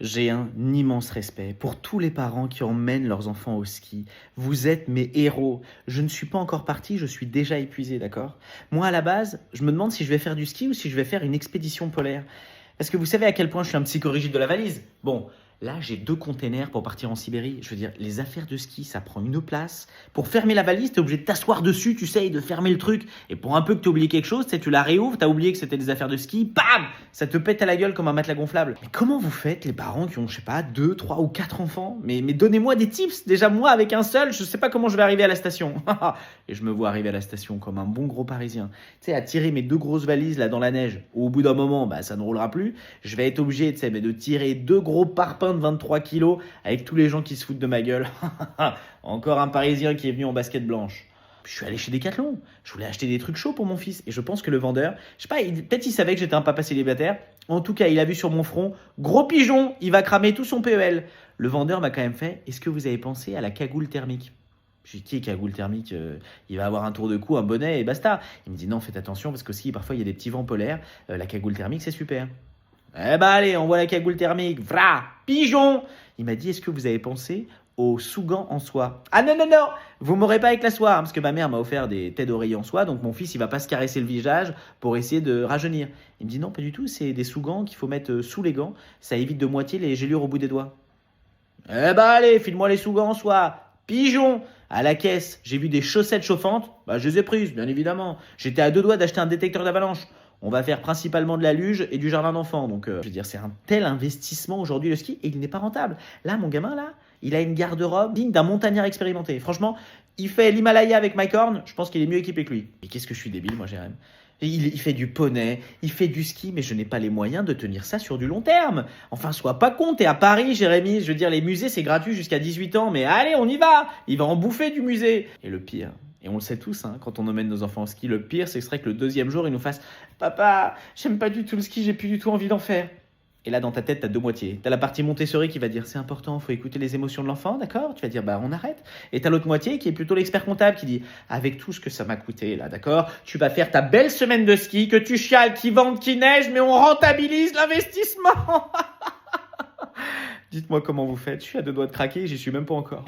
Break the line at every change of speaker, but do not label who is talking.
J'ai un immense respect pour tous les parents qui emmènent leurs enfants au ski. Vous êtes mes héros. Je ne suis pas encore parti, je suis déjà épuisé, d'accord? Moi, à la base, je me demande si je vais faire du ski ou si je vais faire une expédition polaire. Parce que vous savez à quel point je suis un psychorigide de la valise. Bon, là, j'ai 2 containers pour partir en Sibérie. Je veux dire, les affaires de ski, ça prend une place. Pour fermer la valise, t'es obligé de t'asseoir dessus, tu sais, et de fermer le truc. Et pour un peu que t'aies oublié quelque chose, tu sais, tu la réouvres, t'as oublié que c'était des affaires de ski, bam! Ça te pète à la gueule comme un matelas gonflable. Mais comment vous faites, les parents qui ont, je sais pas, 2, 3 ou 4 enfants? Mais donnez-moi des tips. Déjà, moi, avec un seul, je sais pas comment je vais arriver à la station. Et je me vois arriver à la station comme un bon gros parisien. Tu sais, à tirer mes 2 grosses valises là dans la neige. Au bout d'un moment, bah, ça ne roulera plus. Je vais être obligé, tu sais, mais de tirer 2 gros parpaings de 23 kilos avec tous les gens qui se foutent de ma gueule. Encore un parisien qui est venu en basket blanche. Je suis allé chez Decathlon. Je voulais acheter des trucs chauds pour mon fils. Et je pense que le vendeur, je sais pas, peut-être il savait que j'étais un papa célibataire. En tout cas, il a vu sur mon front, gros pigeon, il va cramer tout son PEL. Le vendeur m'a quand même fait, est-ce que vous avez pensé à la cagoule thermique? Je lui ai dit, qui est cagoule thermique? Il va avoir un tour de cou, un bonnet et basta. Il me dit, non, faites attention parce que si parfois il y a des petits vents polaires, la cagoule thermique, c'est super. Eh ben allez, on voit la cagoule thermique. Vra, pigeon. Il m'a dit, est-ce que vous avez pensé au sous-gant en soie? Ah non, non, non, vous m'aurez pas avec la soie, hein, parce que ma mère m'a offert des têtes d'oreiller en soie, donc mon fils, il va pas se caresser le visage pour essayer de rajeunir. Il me dit, non, pas du tout, c'est des sous-gants qu'il faut mettre sous les gants, ça évite de moitié les gélures au bout des doigts. Eh ben allez, file-moi les sous-gants en soie. Pigeon. À la caisse, j'ai vu des chaussettes chauffantes, bah je les ai prises, bien évidemment. J'étais à 2 doigts d'acheter un détecteur d'avalanche. On va faire principalement de la luge et du jardin d'enfants. Donc, je veux dire, c'est un tel investissement aujourd'hui le ski et il n'est pas rentable. Là, mon gamin, là, il a une garde-robe digne d'un montagnard expérimenté. Franchement, il fait l'Himalaya avec Mike Horn. Je pense qu'il est mieux équipé que lui. Et qu'est-ce que je suis débile, moi, Jérém. Il fait du poney, il fait du ski, mais je n'ai pas les moyens de tenir ça sur du long terme. Enfin, sois pas con, t'es à Paris, Jérémy. Je veux dire, les musées, c'est gratuit jusqu'à 18 ans. Mais allez, on y va. Il va en bouffer du musée. Et le pire, et on le sait tous, hein, quand on emmène nos enfants au ski, le pire, ce serait que le deuxième jour, ils nous fassent Papa, j'aime pas du tout le ski, j'ai plus du tout envie d'en faire. Et là, dans ta tête, t'as 2 moitiés. T'as la partie Montessori qui va dire c'est important, faut écouter les émotions de l'enfant, d'accord? Tu vas dire bah on arrête. Et t'as l'autre moitié qui est plutôt l'expert comptable qui dit avec tout ce que ça m'a coûté là, d'accord? Tu vas faire ta belle semaine de ski, que tu chiales, qu'il vente, qu'il neige, mais on rentabilise l'investissement. Dites-moi comment vous faites. Je suis à 2 doigts de craquer, j'y suis même pas encore.